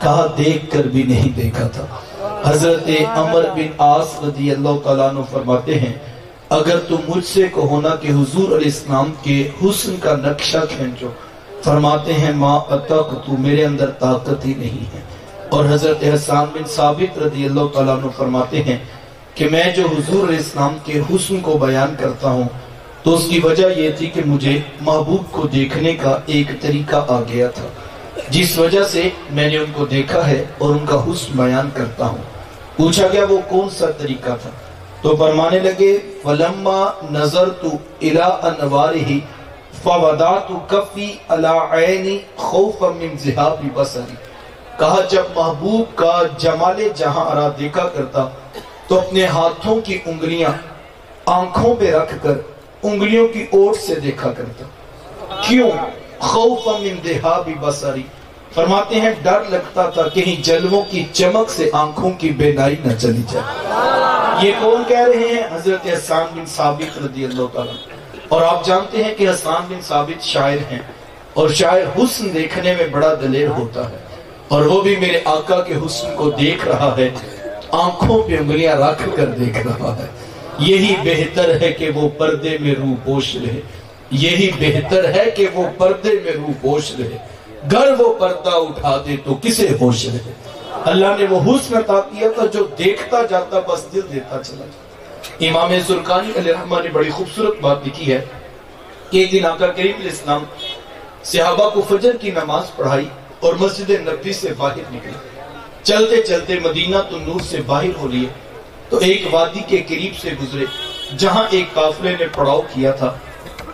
کہا دیکھ کر بھی نہیں دیکھا تھا۔ حضرت عمر بن عاص رضی اللہ تعالیٰ عنہ فرماتے ہیں اگر تم مجھ سے کہو نا کہ حضور علیہ السلام کے حسن کا نقشہ کھینچو، فرماتے ہیں ما اتق تو میرے اندر طاقت ہی نہیں ہے۔ اور حضرت حسان بن ثابت رضی اللہ تعالیٰ عنہ فرماتے ہیں کہ میں جو حضور علیہ السلام کے حسن کو بیان کرتا ہوں تو اس کی وجہ یہ تھی کہ مجھے محبوب کو دیکھنے کا ایک طریقہ آ گیا تھا، جس وجہ سے میں نے ان کو دیکھا ہے اور ان کا حسن بیان کرتا ہوں۔ پوچھا گیا وہ کون سا طریقہ تھا؟ تو فرمانے لگے فلما نظرت الى انوارہ فوضعت کفی علی عینی خوفا من ذہاب بصری۔ کہا جب محبوب کا جمال جہاں آرا دیکھا کرتا تو اپنے ہاتھوں کی انگلیاں آنکھوں پہ رکھ کر انگلیوں کی اوٹ سے دیکھا کرتا۔ کیوں؟ خوفا من ذہاب بصری، فرماتے ہیں ڈر لگتا تھا کہیں جلووں کی چمک سے آنکھوں کی بینائی نہ چلی جائے۔ یہ کون کہہ رہے ہیں؟ حضرت حسان بن ثابت رضی اللہ تعالیٰ۔ اور آپ جانتے ہیں کہ حسان بن ثابت شاعر ہیں، اور شاعر حسن دیکھنے میں بڑا دلیر ہوتا ہے، اور وہ بھی میرے آقا کے حسن کو دیکھ رہا ہے، آنکھوں پہ انگلیاں رکھ کر دیکھ رہا ہے۔ یہی بہتر ہے کہ وہ پردے میں روح پوش رہے، یہی بہتر ہے کہ وہ پردے میں روح پوش رہے، گر وہ پردہ اٹھا دے تو کسے ہوش رہے۔ اللہ نے وہ حسن عطا کیا تھا جو دیکھتا جاتا بس دل دیتا چلا جاتا۔ امام زرقانی علیہ الرحمہ نے بڑی خوبصورت بات لکھی ہے کہ ایک دن آقا کریم علیہ السلام صحابہ کو فجر کی نماز پڑھائی اور مسجد نبوی سے باہر نکلے۔ چلتے چلتے مدینہ النور سے باہر ہو لیے تو ایک وادی کے قریب سے گزرے جہاں ایک قافلے نے پڑاؤ کیا تھا۔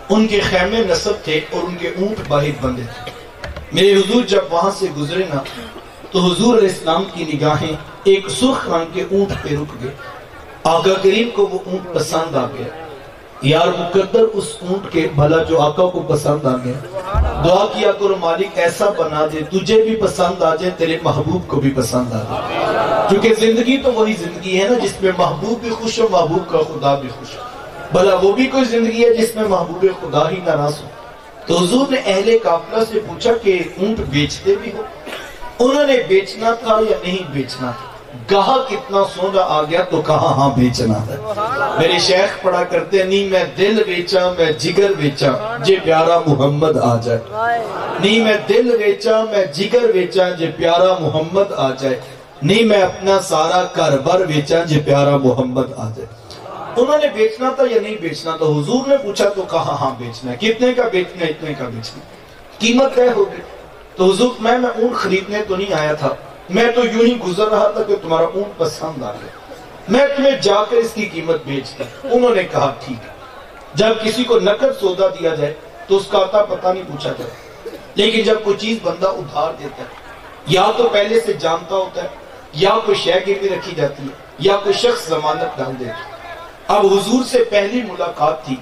ان کے خیمے نصب تھے اور ان کے اونٹ باہر بندھے تھے۔ میرے حضور جب وہاں سے گزرے نا تو حضور علیہ السلام کی نگاہیں ایک سرخ رنگ کے اونٹ پہ رک گئے۔ آقا کریم کو وہ اونٹ پسند آ گیا۔ یار مقدر اس اونٹ کے بھلا جو آقا کو پسند آ گیا، دعا کیا کرو مالک ایسا بنا دے تجھے بھی پسند آ جائے، تیرے محبوب کو بھی پسند آ جائے۔ کیونکہ زندگی تو وہی زندگی ہے نا جس میں محبوب بھی خوش ہو، محبوب کا خدا بھی خوش ہو۔ بھلا وہ بھی کوئی زندگی ہے جس میں محبوب خدا ہی ناراض ہو؟ تو حضور نے اہل قافلہ سے پوچھا کہ اونٹ بیچتے بھی ہو؟ انہوں نے بیچنا تھا یا نہیں بیچنا تھا؟ گاہک کتنا سونا آ گیا تو کہا ہاں بیچنا ہے۔ میرے شیخ پڑھا کرتے نہیں میں دل بیچا میں جگر بیچا جے پیارا محمد آ جائے، نہیں میں دل بیچا میں جگر بیچا جے پیارا محمد آ جائے، نہیں میں اپنا سارا کاروبار بیچا جے پیارا محمد آ جائے۔ انہوں نے بیچنا تھا یا نہیں بیچنا؟ تو حضور نے پوچھا تو کہا ہاں بیچنا ہے۔ کتنے کا بیچنا ہے؟ اتنے کا بیچنا ہے۔ قیمت طے ہو گئی۔ تو حضور میں اونٹ خریدنے تو نہیں آیا تھا، میں تو یوں ہی گزر رہا تھا کہ تمہارا اونٹ پسند آ گیا، میں تمہیں جا کر اس کی قیمت بیچتا۔ انہوں نے کہا ٹھیک ہے۔ جب کسی کو نقد سودا دیا جائے تو اس کا عطا پتہ نہیں پوچھا جائے، لیکن جب کوئی چیز بندہ ادھار دیتا ہے یا تو پہلے سے جانتا ہوتا ہے یا کوئی شے گروی رکھی جاتی ہے یا کوئی شخص ضمانت ڈال دیتا ہے۔ اب حضور سے پہلی ملاقات تھی،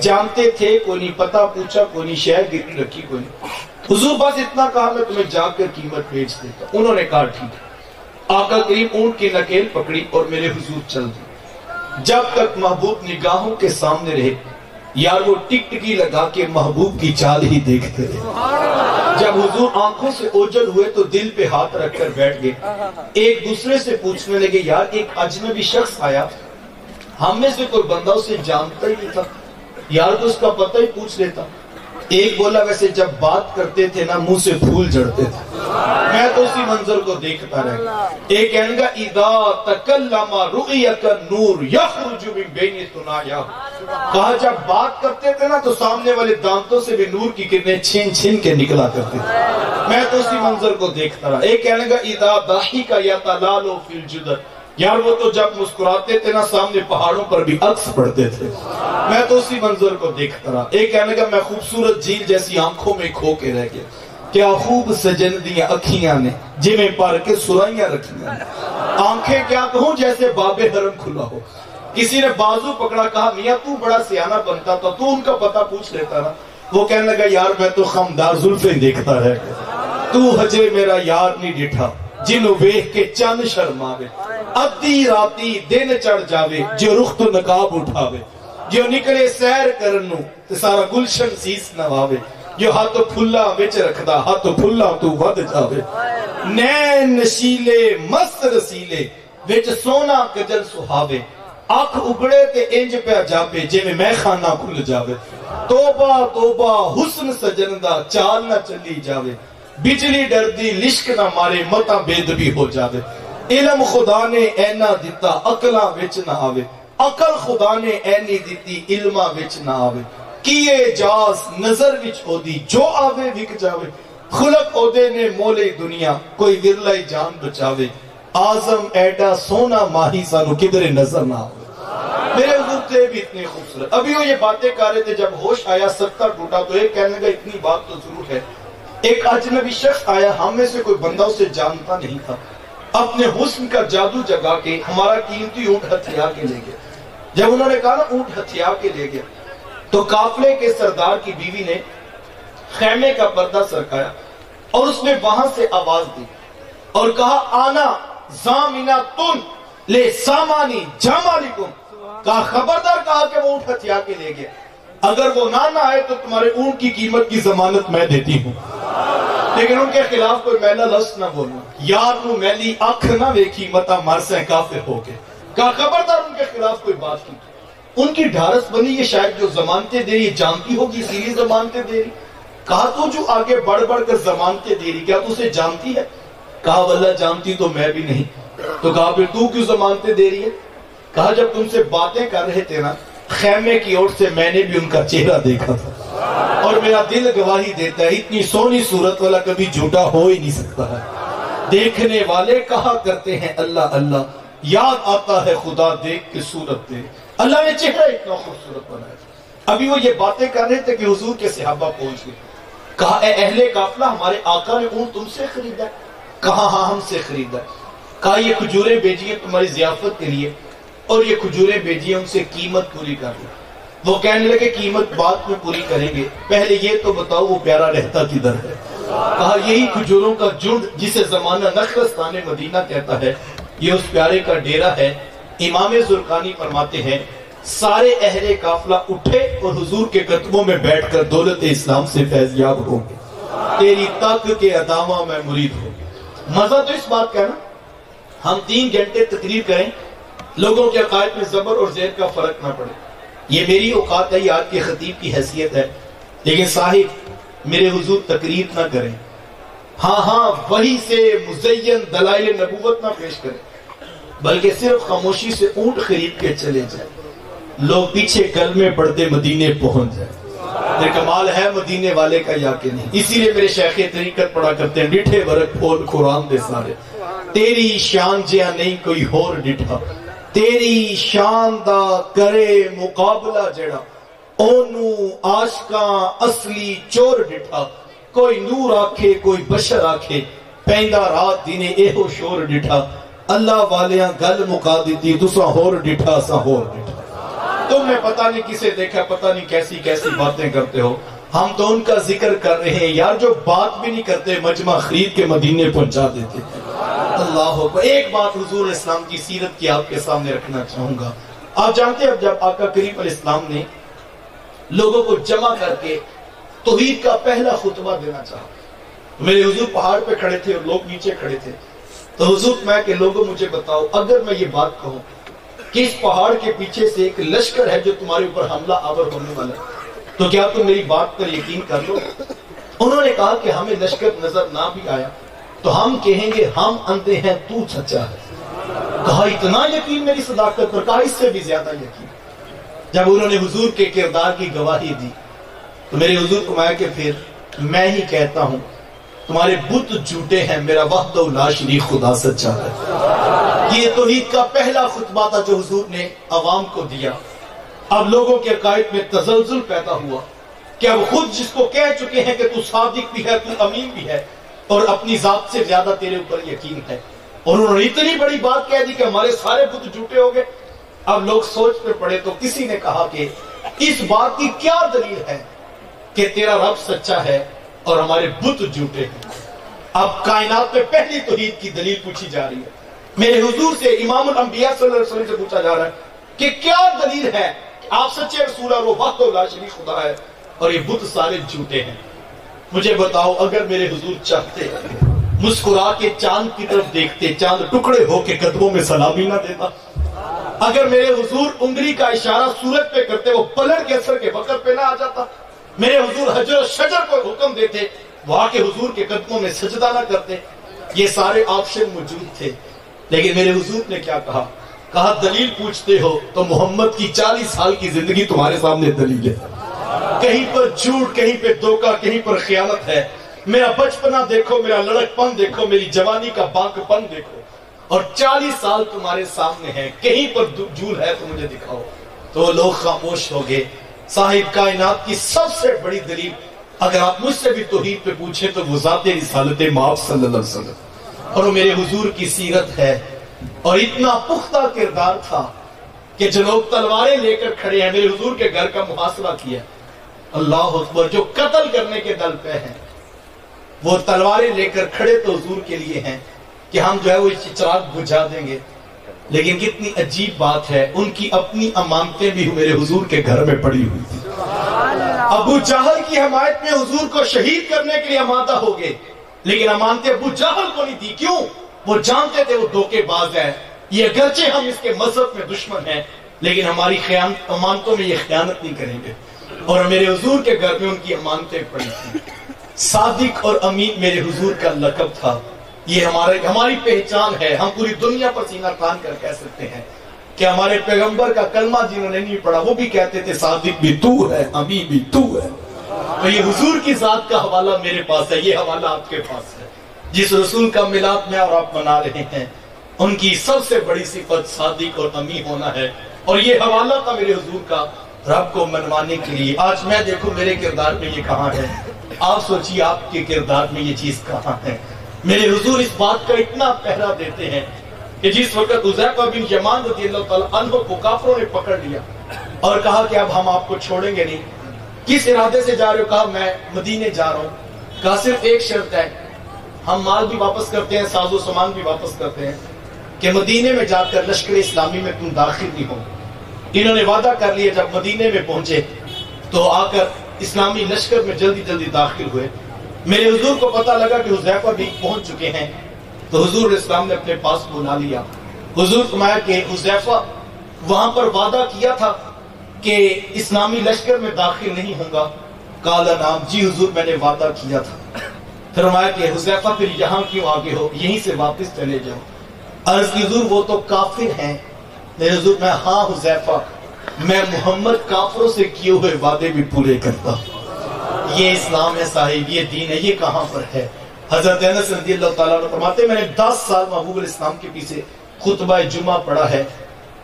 جانتے تھے کوئی نہیں، پتہ پوچھا کوئی نہیں، شے گروی رکھی کوئی نہیں۔ حضور بس اتنا کہا میں تمہیں جا کر قیمت بیچ دیتا۔ انہوں نے کہا ٹھیک ہے۔ آقا کریم اونٹ کی نکیل پکڑی اور میرے حضور چل دی۔ جب تک محبوب نگاہوں کے سامنے رہے یار وہ ٹک ٹکی لگا کے محبوب کی چال ہی دیکھتے رہے۔ جب حضور آنکھوں سے اوجھل ہوئے تو دل پہ ہاتھ رکھ کر بیٹھ گئے۔ ایک دوسرے سے پوچھنے لگے یار ایک اجنبی شخص آیا، ہم میں سے کوئی بندہ اسے جانتا ہی نہیں تھا، یار تو اس کا پتہ ہی پوچھ لیتا۔ ایک بولا ویسے جب بات کرتے تھے نا منہ سے پھول جھڑتے تھے، میں تو اسی منظر کو دیکھتا رہ گیا۔ ایک کہنے گا اذا تکلم رؤیک النور یخرج من بین ثنایا، کہا جب بات کرتے تھے نا تو سامنے والے دانتوں سے بھی نور کی کرنیں چھن چھن کے نکلا کرتے تھے، میں تو اسی منظر کو دیکھتا رہا۔ ایک کہنے گا اذا ضحک یتلال فی الجدر، یار وہ تو جب مسکراتے تھے نا سامنے پہاڑوں پر بھی عکس پڑتے تھے، میں تو اسی منظر کو دیکھتا رہا۔ ایک کہنے کا میں خوبصورت جھیل جیسی آنکھوں میں کھو کے رہ گیا، کیا خوب سجن دیاں اکھیاں نے جمیں پر کے سرائیاں رکھیاں، آنکھیں کیا کہوں جیسے باب حرم کھلا ہو۔ کسی نے بازو پکڑا، کہا میاں تو بڑا سیانہ بنتا تھا، تو ان کا پتہ پوچھ لیتا نا۔ وہ کہنے لگا یار میں تو خمدار زلفیں دیکھتا رہ گیا، تو ہجے میرا یار نہیں ڈٹھا جنوں ویکھ کے چند شرماوے، ادھی راتی دن چڑھ جاوے جو رخ تو نقاب اٹھاوے، جو نکلے سیر کرنو تے سارا گلشن سیس نواوے، جو ہاتھ پھلا وچ رکھدا ہاتھ پھلا تو ود جاوے نین نشیلے مست رسیلے وچ سونا کجل سہاوے آنکھ اگڑے تے انج پہ جاپے جے میں خانہ کھل جاوے توبہ توبہ حسن سجن دا چال نہ چلی جاوے بجلی ڈردی لشک نہ مارے متا بید بھی ہو جاوے علم خدا نے اینا دیتا عقلاں وچ نہ آوے عقل خدا نے اینی دیتی علماں وچ نہ آوے کیے جاز نظر وچ او دی جو آوے وک جاوے خلق او دے نے مولے دنیا کوئی ورلائی جان بچاوے آزم ایڈا سونا ماہی سانو کدھر نظر نہ آوے میرے حضور تھے بھی اتنے خوبصورت ابھی وہ یہ باتیں کر رہے تھے جب ہوش آیا سکتا ٹوٹا تو ایک کہنے کا اتنی بات تو ضرور ہے ایک اجنبی شخص آیا ہم میں سے کوئی بندہ اسے جانتا نہیں تھا اپنے حسن کا جادو جگا کے ہمارا قیمتی اونٹ ہتھیا کے لے گیا جب انہوں نے کہا نا اونٹ ہتھیا کے لے گیا تو قافلے کے سردار کی بیوی نے خیمے کا پردہ سرکایا اور اس نے وہاں سے آواز دی اور کہا آنا زامنا تن لے سامانی جامالکم کہا خبردار کہا کہ وہ اونٹ ہتھیا کے لے گیا اگر وہ نہ آئے تو تمہارے اونٹ کی قیمت کی ضمانت میں دیتی ہوں لیکن ان کے خلاف کوئی میلا لفظ نہ بولنا یار نو میلی آنکھ نہ ویکھی متا مرسیں کافر ہو کے کہا خبردار ان کے خلاف کوئی بات کی ان کی ڈھارس بنی یہ شاید جو ضمانتیں دے رہی جانتی ہوگی اسی لیے ضمانتیں دے رہی کہا تو جو آگے بڑھ بڑھ کر ضمانتیں دے رہی کیا تو اسے جانتی ہے کہا واللہ جانتی تو میں بھی نہیں تو کہا پھر تو کیوں ضمانتیں دے رہی ہے کہا جب تم سے باتیں کر رہے تھے نا خیمے کی اور سے میں نے بھی ان کا چہرہ دیکھا تھا اور میرا دل گواہی دیتا ہے اتنی سونی صورت والا کبھی جھوٹا ہو ہی نہیں سکتا ہے دیکھنے والے کہا کرتے ہیں اللہ اللہ یاد آتا ہے خدا دیکھ کے صورت دے اللہ نے چہرہ اتنا خوبصورت بنایا ابھی وہ یہ باتیں کر رہے تھے کہ حضور کے صحابہ پہنچ گئے کہا اے اہل قافلہ ہمارے آقا نے اونٹ تم سے خریدا کہا ہاں ہم سے خریدا کہا یہ کھجوریں بھیجیے تمہاری ضیافت کے لیے اور یہ کھجوریں بھیجیے ان سے قیمت پوری کر لو وہ کہنے لگے قیمت بعد میں پوری کریں گے پہلے یہ تو بتاؤ وہ پیارا رہتا کدھر ہے کہا یہی کھجوروں کا جھنڈ جسے زمانہ نخلستان مدینہ کہتا ہے یہ اس پیارے کا ڈیرا ہے امام زرقانی فرماتے ہیں سارے اہل قافلہ اٹھے اور حضور کے قدموں میں بیٹھ کر دولت اسلام سے فیض یاب ہوں گے تیری تک کے ادامہ میں مرید ہوں گے مزہ تو اس بات کا نا ہم 3 گھنٹے تقریر کریں لوگوں کے عقائد میں زبر اور زیر کا فرق نہ پڑے یہ میری اوقات ہے یہ آپ کے خطیب کی حیثیت ہے لیکن صاحب میرے حضور تقریر نہ کریں ہاں وہی سے مزین دلائل نبوت نہ پیش کریں بلکہ صرف خاموشی سے اونٹ خرید کے چلے جائیں لوگ پیچھے کلمے پڑھتے مدینے پہنچ جائیں یہ کمال ہے مدینے والے کا یا کہ نہیں اسی لیے میرے شیخ طریقت پڑھا کرتے ہیں ڈٹھے ورق پھول قرآن دے سارے تیری شان جہاں نہیں کوئی ہور ڈٹھا تیری شان دا کرے مقابلہ جڑا اونو عاشقاں اصلی چور ڈٹھا کوئی نور آکھے کوئی بشر آکھے پیندا رات دینے ایہو شور ڈٹھا اللہ والیاں گل مکا دیتی تسا ہور ڈٹھا سا ہور ڈٹھا تم نے پتہ نہیں کسے دیکھا پتہ نہیں کیسی کیسی باتیں کرتے ہو ہم تو ان کا ذکر کر رہے ہیں یار جو بات بھی نہیں کرتے مجمع خرید کے مدینے پہنچا دیتے اللہ اکبر ایک بات حضور اسلام کی سیرت کی آپ کے سامنے رکھنا چاہوں گا آپ جانتے ہیں اب جب آقا کریم علیہ السلام نے لوگوں کو جمع کر کے توحید کا پہلا خطبہ دینا چاہا میرے حضور پہاڑ پہ کھڑے تھے اور لوگ نیچے کھڑے تھے تو حضور میں کہ لوگوں مجھے بتاؤ اگر میں یہ بات کہوں کہ اس پہاڑ کے پیچھے سے ایک لشکر ہے جو تمہارے اوپر حملہ آور ہونے والا ہے تو کیا تم میری بات پر یقین کر لو انہوں نے کہا کہ ہمیں لشکر نظر نہ بھی آیا تو ہم کہیں گے ہم اندھے ہیں تو سچا ہے کہا اتنا یقین میری صداقت پر کہا اس سے بھی زیادہ یقین جب انہوں نے حضور کے کردار کی گواہی دی تو میرے حضور کو میں کہ پھر میں ہی کہتا ہوں تمہارے بت جھوٹے ہیں میرا وحدہ لا شریک خدا سچا ہے یہ توحید کا پہلا خطبہ تھا جو حضور نے عوام کو دیا اب لوگوں کے عقائد میں تزلزل پیدا ہوا کہ اب خود جس کو کہہ چکے ہیں کہ تو صادق بھی ہے تو امین بھی ہے اور اپنی ذات سے زیادہ تیرے اوپر یقین ہے اور انہوں نے اتنی بڑی بات کہہ دی کہ ہمارے سارے بت جھوٹے ہو گئے اب لوگ سوچ پہ پڑے تو کسی نے کہا کہ اس بات کی کیا دلیل ہے کہ تیرا رب سچا ہے اور ہمارے بت جھوٹے ہیں اب کائنات میں پہلی توحید کی دلیل پوچھی جا رہی ہے میرے حضور سے امام الانبیاء صلی اللہ علیہ وسلم سے پوچھا جا رہا ہے کہ کیا دلیل ہے آپ سچے رسول اور وہ وحدہ لا شریک خدا ہے اور یہ بت سارے جھوٹے ہیں مجھے بتاؤ اگر میرے حضور چاہتے مسکرا کے چاند کی طرف دیکھتے چاند ٹکڑے ہو کے قدموں میں سلامی نہ دیتا؟ اگر میرے حضور انگلی کا اشارہ سورج پہ کرتے وہ پلٹ کے اثر کے وقت پہ نہ آ جاتا؟ میرے حضور حجر و شجر کو حکم دیتے وہاں کے حضور کے قدموں میں سجدہ نہ کرتے؟ یہ سارے آپشن موجود تھے، لیکن میرے حضور نے کیا کہا؟ کہا دلیل پوچھتے ہو تو محمد کی 40 سال کی زندگی تمہارے سامنے دلیل ہے۔ کہیں پر جھوٹ، کہیں پہ دھوکہ، کہیں پر خیانت ہے۔ میرا بچپنا دیکھو، میرا لڑک پن دیکھو، میری جوانی کا بانک پن دیکھو، اور 40 سال تمہارے سامنے ہیں، کہیں پر جھوٹ ہے تو مجھے دکھاؤ۔ تو لوگ خاموش ہو گئے۔ صاحب کائنات کی سب سے بڑی دلیل اگر آپ مجھ سے بھی توحید پہ پوچھیں تو وہ ذات رسالت مآب صلی اللہ علیہ وسلم اور وہ میرے حضور کی سیرت ہے۔ اور اتنا پختہ کردار تھا کہ جو لوگ تلواریں لے کر کھڑے ہیں، میرے حضور کے گھر کا محاصرہ کیا، اللہ اکبر، جو قتل کرنے کے دل پہ ہیں وہ تلواریں لے کر کھڑے تو حضور کے لیے ہیں کہ ہم جو ہے وہ چراغ بجھا دیں گے۔ لیکن کتنی عجیب بات ہے، ان کی اپنی امانتیں بھی میرے حضور کے گھر میں پڑی ہوئی تھی۔ ابو جہل کی حمایت میں حضور کو شہید کرنے کے لیے آمادہ ہو گئے، لیکن امانتیں ابو جہل کو نہیں دی۔ کیوں؟ وہ جانتے تھے وہ دھوکے باز ہے، یہ اگرچہ ہم اس کے مذہب میں دشمن ہیں لیکن ہماری امانتوں میں یہ خیانت نہیں کریں گے۔ اور میرے حضور کے گھر میں ان کی امانتیں پڑی تھی۔ صادق اور امین میرے حضور کا لقب تھا، یہ ہماری پہچان ہے۔ ہم پوری دنیا پر سینہ تان کر کہہ سکتے ہیں کہ ہمارے پیغمبر کا کلمہ جنہوں نے نہیں پڑھا وہ بھی کہتے تھے صادق بھی تو ہے، امین بھی تو ہے۔ تو یہ حضور کی ذات کا حوالہ میرے پاس ہے، یہ حوالہ آپ کے پاس ہے۔ جس رسول کا میلاد میں اور آپ منا رہے ہیں ان کی سب سے بڑی صفت صادق اور امین ہونا ہے، اور یہ حوالہ تھا میرے حضور کا رب کو منوانے کے لیے۔ آج میں دیکھوں میرے کردار میں یہ کہاں ہے، آپ سوچیے آپ کے کردار میں یہ چیز کہاں ہے۔ میرے حضور اس بات کا اتنا پہرا دیتے ہیں کہ جس وقت حذیفہ بن یمان رضی اللہ تعالیٰ عنہ کو کافروں نے پکڑ لیا اور کہا کہ اب ہم آپ کو چھوڑیں گے نہیں، کس ارادے سے جا رہے ہو؟ کہا میں مدینے جا رہا ہوں۔ کہا صرف ایک شرط ہے، ہم مال بھی واپس کرتے ہیں، ساز و سامان بھی واپس کرتے ہیں، کہ مدینے میں جا کر لشکر اسلامی میں تم داخل نہیں ہو۔ انہوں نے وعدہ کر لیا، جب مدینے میں پہنچے تو آ کر اسلامی لشکر میں جلدی جلدی داخل ہوئے۔ میرے حضور کو پتہ لگا کہ حذیفہ بھی پہنچ چکے ہیں، تو حضور اسلام نے اپنے پاس بلا لیا۔ حضور فرمایا کہ حذیفہ وہاں پر وعدہ کیا تھا کہ اسلامی لشکر میں داخل نہیں ہوں گا؟ قال نعم، جی حضور میں نے وعدہ کیا تھا۔ فرمایا کہ حذیفہ پھر یہاں کیوں آگے ہو، یہیں سے واپس چلے جاؤ۔ عرض کی حضور وہ تو کافر ہیں۔ میرے حضور میں ہاں حذیفہ، میں محمد کافروں سے کیے ہوئے وعدے بھی پورے کرتا ہوں۔ یہ اسلام ہے صاحب، یہ دین ہے، یہ کہاں پر ہے؟ حضرت انس رضی اللہ تعالیٰ عنہ فرماتے میں نے 10 سال محبوب الاسلام کے پیچھے خطبہ جمعہ پڑھا ہے،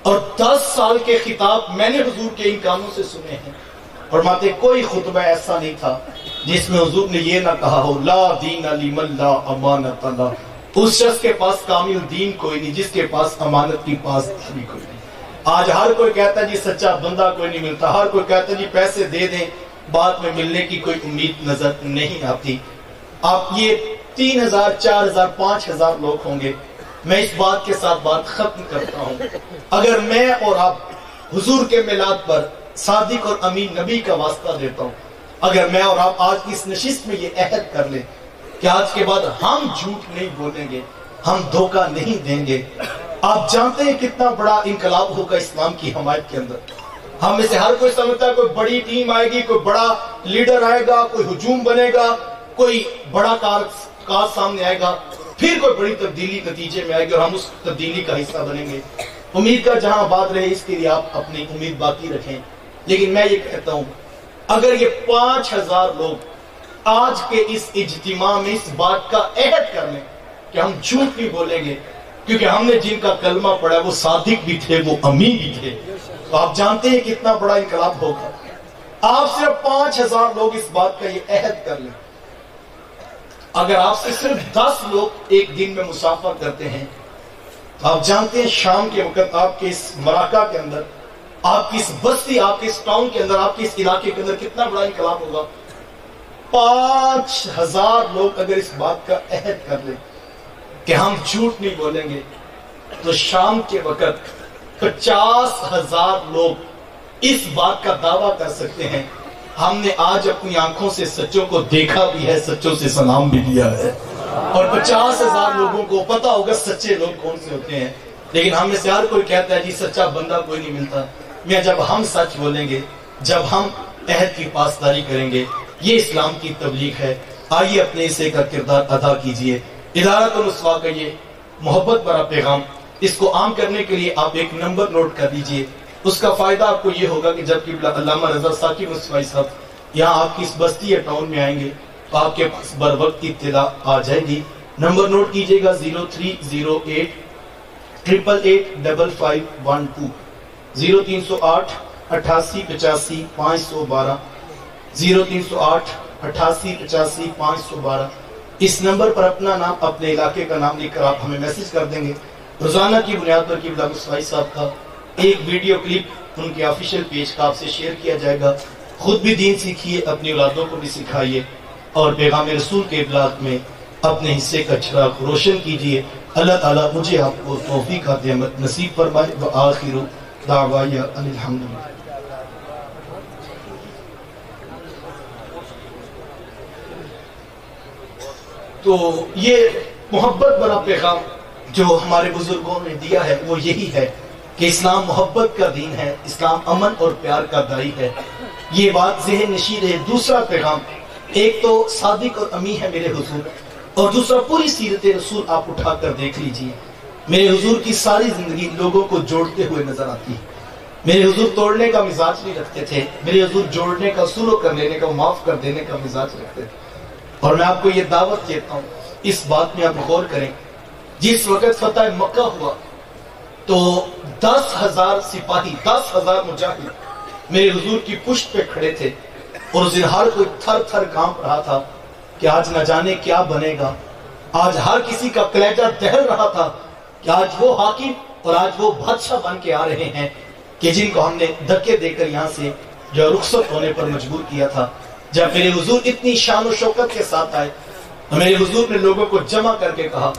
اور 10 سال کے خطاب میں نے حضور کے ان کانوں سے سنے ہیں۔ فرماتے کوئی خطبہ ایسا نہیں تھا جس میں حضور نے یہ نہ کہا ہو لا دین لمن لا امانت اللہ، اس شخص کے پاس کامل دین کوئی نہیں جس کے پاس امانت کی پاسداری کوئی نہیں۔ آج ہر کوئی کہتا ہے جی سچا بندہ کوئی نہیں ملتا، ہر کوئی کہتا ہے جی پیسے دے دیں بعد میں ملنے کی کوئی امید نظر نہیں آتی۔ آپ یہ 3000 4000 5000 لوگ ہوں گے، میں اس بات کے ساتھ بات ختم کرتا ہوں۔ اگر میں اور آپ حضور کے میلاد پر صادق اور امین نبی کا واسطہ دیتا ہوں، اگر میں اور آپ آج کی اس نشست میں یہ عہد کر لیں کہ آج کے بعد ہم جھوٹ نہیں بولیں گے، ہم دھوکہ نہیں دیں گے، آپ جانتے ہیں کتنا بڑا انقلاب ہوگا اسلام کی حمایت کے اندر۔ ہم میں سے ہر کوئی سمجھتا ہے کوئی بڑی ٹیم آئے گی، کوئی بڑا لیڈر آئے گا، کوئی ہجوم بنے گا، کوئی بڑا کار سامنے آئے گا، پھر کوئی بڑی تبدیلی نتیجے میں آئے گی اور ہم اس تبدیلی کا حصہ بنیں گے۔ امید کا جہاں آباد رہے اس کے لیے آپ اپنی امید باقی رکھیں۔ لیکن میں یہ کہتا ہوں اگر یہ 5000 لوگ آج کے اس اجتماع میں اس بات کا عہد کر لیں کہ ہم جھوٹ نہیں بولیں گے، کیونکہ ہم نے جن کا کلمہ پڑھا وہ صادق بھی تھے، وہ امین بھی تھے، تو آپ جانتے ہیں کتنا بڑا انقلاب ہوگا۔ آپ صرف 5000 لوگ اس بات کا یہ عہد کر لیں، اگر آپ سے صرف 10 لوگ ایک دن میں مسافر کرتے ہیں، آپ جانتے ہیں شام کے وقت آپ کے اس مراکہ کے اندر، آپ کی اس بستی، آپ کے اس ٹاؤن کے اندر، آپ کے اس علاقے کے اندر کتنا بڑا انقلاب ہوگا۔ 5000 لوگ اگر اس بات کا عہد کر لیں کہ ہم جھوٹ نہیں بولیں گے، تو شام کے وقت 50,000 لوگ اس بات کا دعویٰ کر سکتے ہیں ہم نے آج اپنی آنکھوں سے سچوں کو دیکھا بھی ہے, سچوں سے سلام بھی دیا ہے, اور 50,000 لوگوں کو پتا ہوگا سچے لوگ کون سے ہوتے ہیں. لیکن ہم میں سے ہر کوئی کہتا ہے جی سچا بندہ کوئی نہیں ملتا. میں جب ہم سچ بولیں گے, جب ہم عہد کی پاسداری کریں گے, یہ اسلام کی تبلیغ ہے. آئیے اپنے حصے کا کردار ادا کیجئے. ادارۃ الوصفا کا یہ محبت بھرا پیغام, اس کو عام کرنے کے لیے آپ ایک نمبر نوٹ کر دیجئے. اس کا فائدہ آپ کو یہ ہوگا کہ جب کہ علامہ رضا ثاقب مصطفی صاحب یہاں آپ کی اس بستی یا ٹاؤن میں آئیں گے تو آپ کے پاس بر وقت اطلاع آ جائے گی. نمبر نوٹ کیجئے گا 0308 888512 0308 88 85 512 0308 88 85 512. اس نمبر پر اپنا نام, اپنے علاقے کا نام لکھ کر آپ ہمیں میسج کر دیں گے. روزانہ کی بنیاد پر قبلہ مصطفی صاحب کا ایک ویڈیو کلپ ان کے آفیشیل پیج کا آپ سے شیئر کیا جائے گا. خود بھی دین سیکھیے, اپنی اولادوں کو بھی سکھائیے, اور پیغام رسول کے ابلاغ میں اپنے حصے کا چراغ روشن کیجئے. اللہ تعالیٰ مجھے آپ کو توفیق عطا نصیب فرمائے. وآخر دعوایا ان الحمدللہ. تو یہ محبت بڑا پیغام جو ہمارے بزرگوں نے دیا ہے وہ یہی ہے کہ اسلام محبت کا دین ہے, اسلام امن اور پیار کا دائی ہے. یہ بات ذہن نشین ہے. دوسرا پیغام, ایک تو صادق اور امی ہے میرے حضور, اور دوسرا پوری سیرت رسول آپ اٹھا کر دیکھ لیجئے. میرے حضور کی ساری زندگی لوگوں کو جوڑتے ہوئے نظر آتی ہے. میرے حضور توڑنے کا مزاج نہیں رکھتے تھے, میرے حضور جوڑنے کا, سلو کر لینے کا, معاف کر دینے کا مزاج رکھتے تھے. اور میں آپ کو یہ دعوت دیتا ہوں, اس بات میں آپ غور کریں. جس وقت فتح مکہ ہوا تو 10,000 سپاہی, 10,000 مجاہد میرے حضور کی پشت پہ کھڑے تھے, اور اس دن ہر کوئی تھر تھر کانپ رہا تھا کہ آج نہ جانے کیا بنے گا. آج ہر کسی کا کلیجہ دہل رہا تھا کہ آج وہ حاکم اور آج وہ بادشاہ بن کے آ رہے ہیں کہ جن کو ہم نے دھکے دے کر یہاں سے جو رخصت ہونے پر مجبور کیا تھا. جب میرے حضور اتنی شان و شوکت کے ساتھ آئے, میرے حضور نے لوگوں کو جمع کر کے کہا,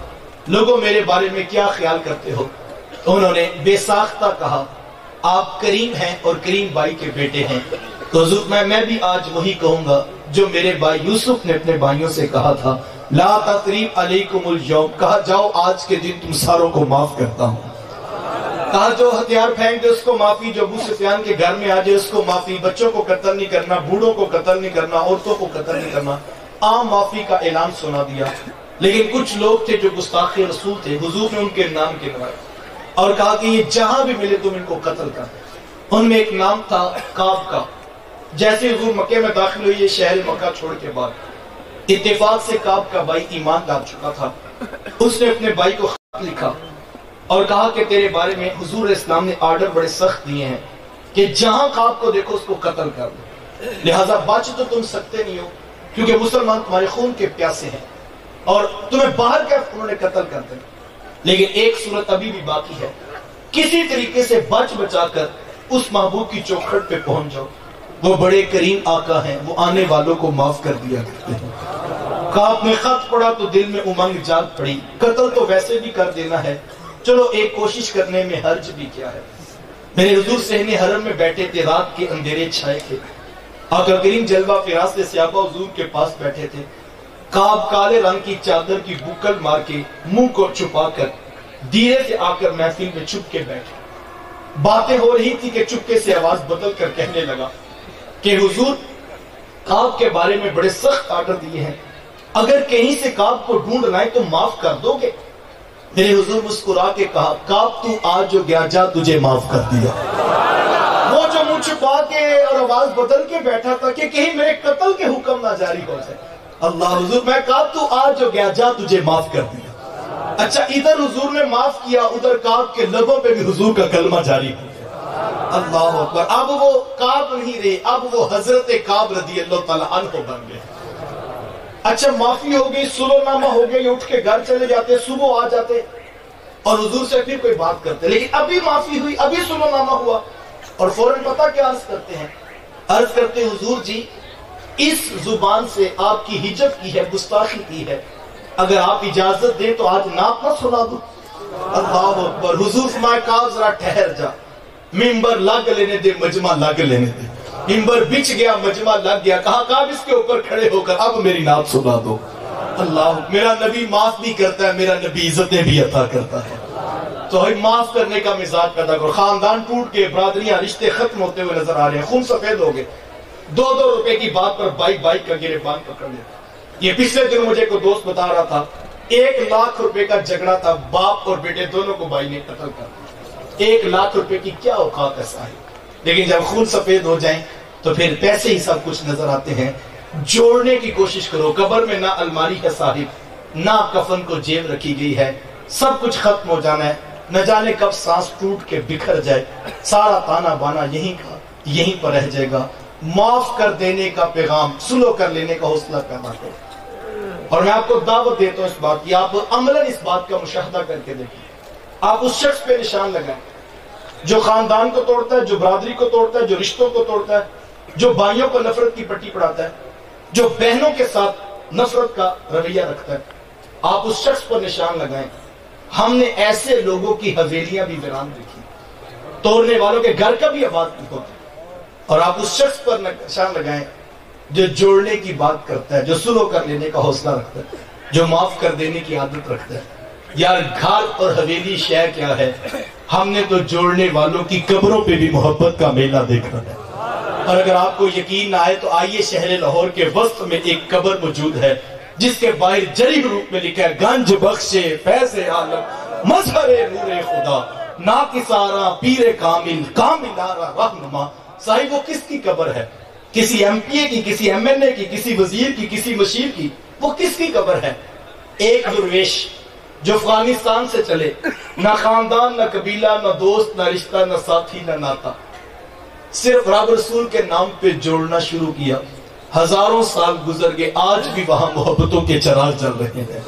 لوگوں میرے بارے میں کیا خیال کرتے ہو؟ تو انہوں نے بے ساختہ کہا, آپ کریم ہیں اور کریم بائی کے بیٹے ہیں. تو حضور میں بھی آج وہی کہوں گا جو میرے بھائی یوسف نے اپنے بھائیوں سے کہا تھا, لا تثریب علیکم اليوم, کہا جاؤ آج کے دن تم ساروں کو معاف کرتا ہوں. کہا جو ہتھیار پھینک دے اس کو معافی, جو ابو سفیان کے گھر میں آ جائے اس کو معافی, بچوں کو قتل نہیں کرنا, بوڑھوں کو قتل نہیں کرنا, عورتوں کو قتل نہیں کرنا. عام معافی کا اعلان سنا دیا. لیکن کچھ لوگ تھے جو گستاخ رسول تھے, حضور نے ان کے نام گنوائے اور کہا کہ یہ جہاں بھی ملے تم ان کو قتل کر. ان میں ایک نام تھا کعب کا. جیسے حضور مکے میں داخل ہوئی, یہ شہر مکہ چھوڑ کے بعد اتفاق سے کعب کا بھائی ایمان لا چکا تھا. اس نے اپنے بھائی کو خط لکھا اور کہا کہ تیرے بارے میں حضور اسلام نے آرڈر بڑے سخت دیے ہیں کہ جہاں کعب کو دیکھو اس کو قتل کر دو. لہٰذا بچ تو تم سکتے نہیں ہو کیونکہ مسلمان تمہارے خون کے پیاسے ہیں, اور تمہیں باہر کیا انہوں نے قتل کر دیں. لیکن ایک صورت ابھی بھی باقی ہے, کسی طریقے سے بچ بچا کر اس محبوب کی چوکھٹ پہ پہنچ جاؤ. وہ بڑے کریم آقا ہیں, وہ آنے والوں کو معاف کر دیا کرتے ہیں. کعب نے خط پڑھا تو دل میں امنگ جاگ پڑی, قتل تو ویسے بھی کر دینا ہے, چلو ایک کوشش کرنے میں حرج بھی کیا ہے. میرے حضور صحن حرم میں بیٹھے تھے, رات کے اندھیرے چھائے تھے. آقا کریم جلوہ فراز سے صحابہ حضور کے پاس بیٹھے تھے. کعب کالے رنگ کی چادر کی بکل مار کے منہ کو چھپا کر دھیرے سے آ کر محفل میں چھپ کے بیٹھے. باتیں ہو رہی تھی کہ چپکے سے آواز بدل کر کہنے لگا کہ حضور کعب کے بارے میں بڑے سخت آرڈر دیے ہیں, اگر کہیں سے کعب کو ڈھونڈ لائیں تو معاف کر دو گے؟ میرے حضور مسکرا کے کہا, کعب تو آج جو گیا جا تجھے معاف کر دیا. وہ جو منہ چھپا کے اور آواز بدل کے بیٹھا تھا کہ کہیں میرے قتل کے حکم نہ جاری ہو جائے, اللہ حضور میں کعب تو آج جو گیا جا تجھے معاف کر دیا. اچھا ادھر حضور نے معاف کیا, ادھر کعب کے لبوں پہ بھی حضور کا کلمہ جاری ہو گیا. اللہ اکبر. اب وہ کعب نہیں رہے, اب وہ حضرت کعب رضی اللہ تعالیٰ عنہ بن گئے. اچھا معافی ہو گئی, سلو نامہ ہو گیا, یہ اٹھ کے گھر چلے جاتے, صبح آ جاتے اور حضور سے پھر کوئی بات کرتے. لیکن ابھی معافی ہوئی, ابھی سلو نامہ ہوا اور فوراً پتہ کیا عرض کرتے ہیں, عرض کرتے حضور جی اس زبان سے آپ کی ہجرت کی ہے, گستاخی کی ہے, اگر آپ اجازت دیں تو آج نعت نہ سنا دوں. اللہ اکبر. حضور فرمائے کعب ذرا ٹھہر جا, منبر لگ لینے دے, مجمع لگ لینے دے. منبر بچ گیا، مجمع لگ گیا، کہا کعب اس کے اوپر کھڑے ہو کر اب میری نعت سنا دو۔ اللہ، میرا نبی معاف بھی کرتا ہے، میرا نبی عزتیں بھی عطا کرتا ہے۔ تو معاف کرنے کا مزاج پیدا کرو۔ خاندان ٹوٹ کے، برادریاں، رشتے ختم ہوتے ہوئے نظر آ رہے ہیں، خون سفید ہو گئے، 2 روپے کی بات پر بائک کا گریبان پکڑ لیا۔ یہ پچھلے دن مجھے کوئی دوست بتا رہا تھا 1 لاکھ روپے کا جھگڑا تھا، باپ اور بیٹے دونوں کو بھائی نے قتل کر دیا۔ 1 لاکھ روپے کی کیا اوقات ہے صاحب، لیکن جب خون سفید ہو جائیں تو پھر پیسے ہی سب کچھ نظر آتے ہیں۔ جوڑنے کی کوشش کرو، قبر میں نہ الماری ہے صاحب، نہ کفن کو جیب رکھی گئی ہے، سب کچھ ختم ہو جانا ہے، نہ جانے کب سانس ٹوٹ کے بکھر جائے، سارا تانا بانا یہیں پر رہ جائے گا۔ معاف کر دینے کا پیغام، سلو کر لینے کا حوصلہ پیدا کرو۔ اور میں آپ کو دعوت دیتا ہوں اس بات کی، آپ عملاً اس بات کا مشاہدہ کر کے دیکھیں، آپ اس شخص پہ نشان لگائیں جو خاندان کو توڑتا ہے، جو برادری کو توڑتا ہے، جو رشتوں کو توڑتا ہے، جو بھائیوں کو نفرت کی پٹی پڑھاتا ہے، جو بہنوں کے ساتھ نفرت کا رویہ رکھتا ہے، آپ اس شخص پر نشان لگائیں۔ ہم نے ایسے لوگوں کی حویلیاں بھی ویران دیکھی، توڑنے والوں کے گھر کا بھی آباد نہیں ہوتا، اور آپ اس شخص پر نشان لگائیں جو جوڑنے کی بات کرتا ہے، جو سلو کر لینے کا حوصلہ رکھتا ہے، جو معاف کر دینے کی عادت رکھتا ہے۔ یار گھر اور حویلی شے کیا ہے، ہم نے تو جوڑنے والوں کی قبروں پہ بھی محبت کا میلہ دیکھا ہے۔ اور اگر آپ کو یقین نہ آئے تو آئیے، شہر لاہور کے وسط میں ایک قبر موجود ہے جس کے باہر جری حروف میں لکھا ہے گنج بخشے فیض عالم مظہر نور خدا ناکسارا پیر کامل کاملارا رہنما۔ صاحب وہ کس کی قبر ہے؟ کسی ایم پی اے کی، کسی ایم این اے کی، کسی وزیر کی، کسی مشیر کی؟ وہ کس کی قبر ہے؟ ایک درویش جو افغانستان سے چلے، نہ خاندان، نہ قبیلہ، نہ دوست، نہ رشتہ، نہ ساتھی، نہ ناتا، صرف رب رسول کے نام پہ جوڑنا شروع کیا۔ ہزاروں سال گزر گئے، آج بھی وہاں محبتوں کے چراغ جل رہے ہیں۔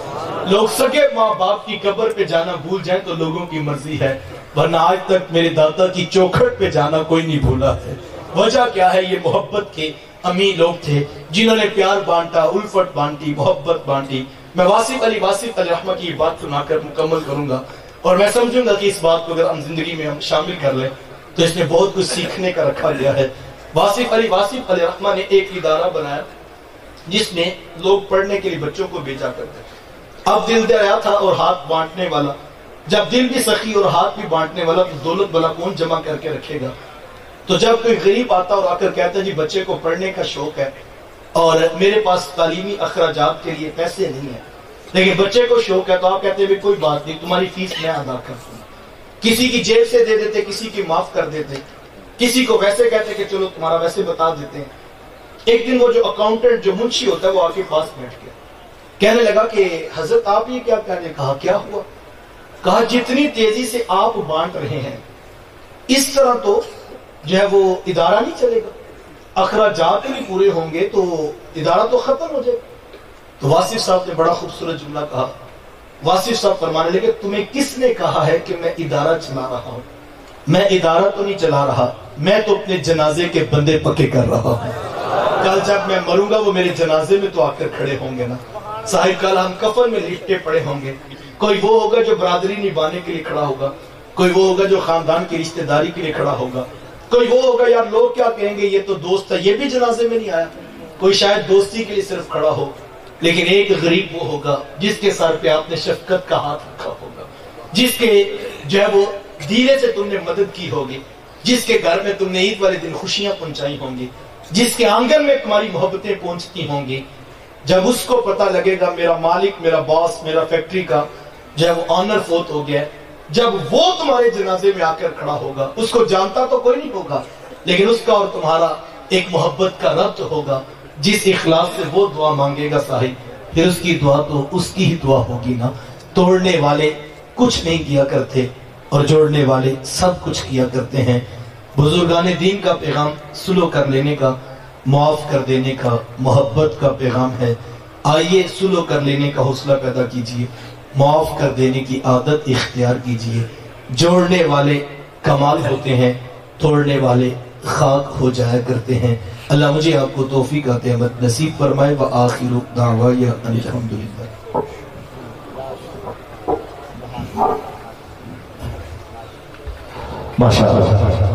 لوگ سگے ماں باپ کی قبر پہ جانا بھول جائیں تو لوگوں کی مرضی ہے، ورنہ آج تک میرے دادا کی چوکھٹ پہ جانا کوئی نہیں بھولا ہے۔ وجہ کیا ہے؟ یہ محبت کے امین لوگ تھے جنہوں نے پیار بانٹا، الفت بانٹی، محبت بانٹی۔ میں واصف علی رحمہ کی بات سنا کر مکمل کروں گا، اور میں سمجھوں گا کہ اس بات کو اگر ہم زندگی میں ہم شامل کر لیں تو اس میں بہت کچھ سیکھنے کا رکھا گیا ہے۔ واصف علی رحمہ نے ایک ادارہ بنایا جس میں لوگ پڑھنے کے لیے بچوں کو بھیجا کرتے۔ اب دل دیا تھا اور ہاتھ بانٹنے والا، جب دل بھی سخی اور ہاتھ بھی بانٹنے والا تو دولت بلا کون جمع کر کے رکھے گا؟ تو جب کوئی غریب آتا اور آ کر کہتا جی بچے کو پڑھنے کا شوق ہے اور میرے پاس تعلیمی اخراجات کے لیے پیسے نہیں ہیں، لیکن بچے کو شوق ہے، تو آپ کہتے ہیں کوئی بات نہیں، تمہاری فیس میں ادا کرتا ہوں۔ کسی کی جیب سے دے دیتے، کسی کی معاف کر دیتے، کسی کو ویسے کہتے کہ چلو تمہارا ویسے بتا دیتے ہیں۔ ایک دن وہ جو اکاؤنٹنٹ جو منشی ہوتا ہے وہ آ کے پاس بیٹھ گیا، کہنے لگا کہ حضرت آپ یہ کیا کہنے؟ کہا کیا ہوا؟ کہا جتنی تیزی سے آپ بانٹ رہے ہیں اس طرح تو جو ہے وہ ادارہ نہیں چلے گا، اخراجات نہیں پورے ہوں گے تو ادارہ تو ختم ہو جائے گا۔ تو واصف صاحب نے بڑا خوبصورت جملہ کہا۔ واصف صاحب فرمانے لگے تمہیں کس نے کہا ہے کہ میں ادارہ چلا رہا ہوں؟ میں ادارہ تو نہیں چلا رہا، میں تو اپنے جنازے کے بندے پکے کر رہا ہوں۔ کل جب میں مروں گا وہ میرے جنازے میں تو آ کر کھڑے ہوں گے نا صاحب، کل ہم کفن میں لپٹے پڑے ہوں گے۔ کوئی وہ ہوگا جو برادری نبھانے کے لیے کھڑا ہوگا، کوئی وہ ہوگا جو خاندان کی رشتہ داری کے لیے کھڑا ہوگا، کوئی وہ ہوگا یار لوگ کیا کہیں گے یہ تو دوست ہے، یہ بھی جنازے میں نہیں آیا، کوئی شاید دوستی کے لیے صرف کھڑا ہو، لیکن ایک غریب وہ ہوگا جس کے سر پہ آپ نے شفقت کا ہاتھ رکھا ہوگا، جس کے جو ہے وہ دھیرے سے تم نے مدد کی ہوگی، جس کے گھر میں تم نے عید والے دن خوشیاں پہنچائی ہوں گی، جس کے آنگن میں تمہاری محبتیں پہنچتی ہوں گی۔ جب اس کو پتہ لگے گا میرا مالک، میرا باس، میرا فیکٹری کا جو ہے وہ آنر فوت ہو گیا ہے، جب وہ تمہارے جنازے میں آ کر کھڑا ہوگا، اس کو جانتا تو کوئی نہیں ہوگا، لیکن اس کا اور تمہارا ایک محبت کا ربط ہوگا، جس اخلاص سے وہ دعا مانگے گا صاحب، پھر اس کی دعا تو اس کی ہی دعا ہوگی نا۔ توڑنے والے کچھ نہیں کیا کرتے اور جوڑنے والے سب کچھ کیا کرتے ہیں۔ بزرگان دین کا پیغام سلو کر لینے کا، معاف کر دینے کا، محبت کا پیغام ہے۔ آئیے سلو کر لینے کا حوصلہ پیدا کیجئے، معاف کر دینے کی عادت اختیار کیجئے۔ جوڑنے والے کمال ہوتے ہیں، توڑنے والے خاک ہو جایا کرتے ہیں۔ اللہ مجھے آپ کو توفیق عطا نصیب فرمائے۔ وآخر دعوایا ان الحمدللہ۔ ماشاءاللہ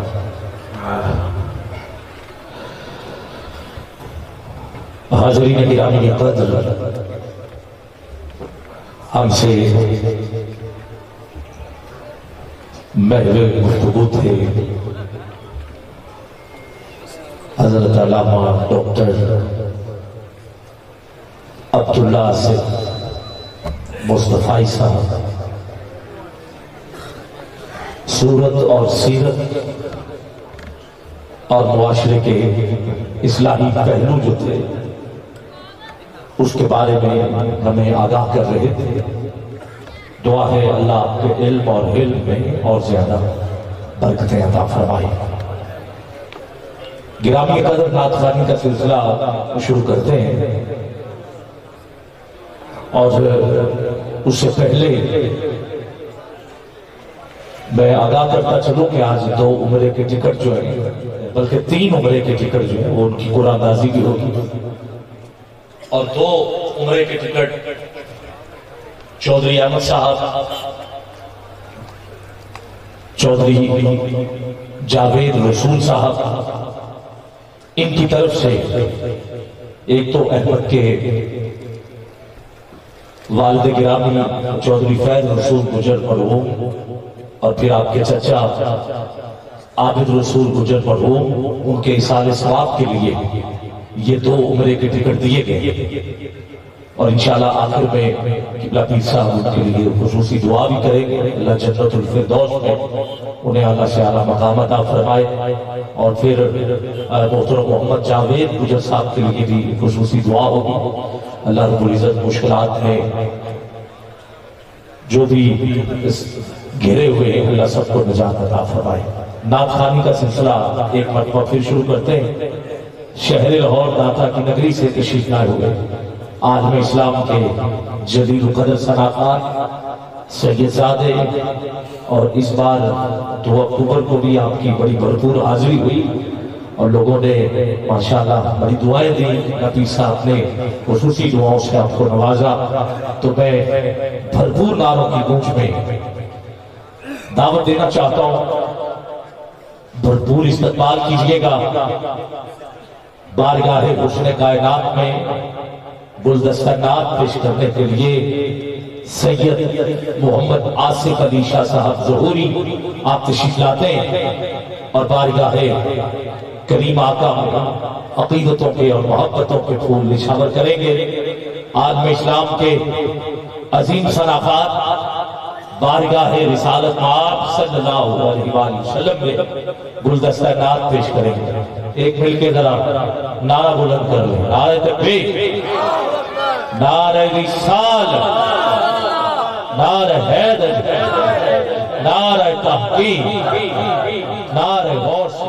حاضرین گرامی قدر، ہم سے محو گفتگو تھے حضرت علامہ ڈاکٹر عبداللہ سے مصطفی صاحب، صورت اور سیرت اور معاشرے کے اصلاحی پہلو جو تھے اس کے بارے میں ہمیں آگاہ کر رہے تھے۔ دعا ہے اللہ آپ کے علم اور علم میں اور زیادہ برکتیں عطا فرمائے۔ گرامی قدر، نعت خوانی کا سلسلہ شروع کرتے ہیں، اور اس سے پہلے میں آگاہ کرتا چلوں کہ آج 2 عمرے کے ٹکٹ جو ہیں، بلکہ 3 عمرے کے ٹکٹ جو ہیں، وہ ان کی قرآن اندازی بھی ہوگی، اور 2 عمرے کے ٹکٹ چودھری احمد صاحب، چودھری جاوید رسول صاحب، ان کی طرف سے ایک تو احمد کے والد گرامی چودھری فیض رسول گجر مرحوم، اور پھر آپ کے چچا عابد رسول گجر مرحوم، ان کے اصال ثواب کے لیے یہ 2 عمرے کے ٹکٹ دیے گئے، اور انشاءاللہ آخر میں قبلہ پیر صاحب ان کے لیے خصوصی دعا بھی کریں گے، اللہ جنت الفردوس میں انہیں اعلیٰ سے اعلیٰ مقام عطا فرمائے، اور پھر محترم محمد جاوید گجر صاحب کے لیے بھی خصوصی دعا ہوگی۔ اللہ رب العزت مشکلات میں جو بھی گھرے ہوئے ہیں اللہ سب کو نجات عطا فرمائے۔ نعت خوانی کا سلسلہ ایک مرتبہ پھر شروع کرتے ہیں۔ شہر لاہور داتا کی نگری سے تشریف لائے ہوئے عالم اسلام کے جلیل القدر ثناکار سید زادے، اور اس بار 2 اکتوبر کو بھی آپ کی بڑی بھرپور حاضری ہوئی اور لوگوں نے ماشاءاللہ بڑی دعائیں دی، نبی صاحب نے خصوصی دعاؤں سے آپ کو نوازا، تو میں بھرپور نعروں کی گونج میں دعوت دینا چاہتا ہوں، بھرپور استقبال کیجئے گا بارگاہ حسن کائنات میں گلدستہ نعت پیش کرنے کے لیے سید محمد آصف علی شاہ صاحب ظہوری آپ تشریف لاتے ہیں، اور بارگاہ کریم آقا عقیدتوں کے اور محبتوں کے پھول نشاور کریں گے۔ عالم اسلام کے عظیم صنافات بارگاہ رسالت مآب صلی اللہ علیہ وآلہ وسلم میں گلدستہ نعت پیش کریں گے۔ ایک مل کے ذرا نعرہ بلند کر لیں، نعرہ تکبیر، نعرہ رسالت، نعرہ حیدر، نعرہ تحقیق، نعرہ غوث،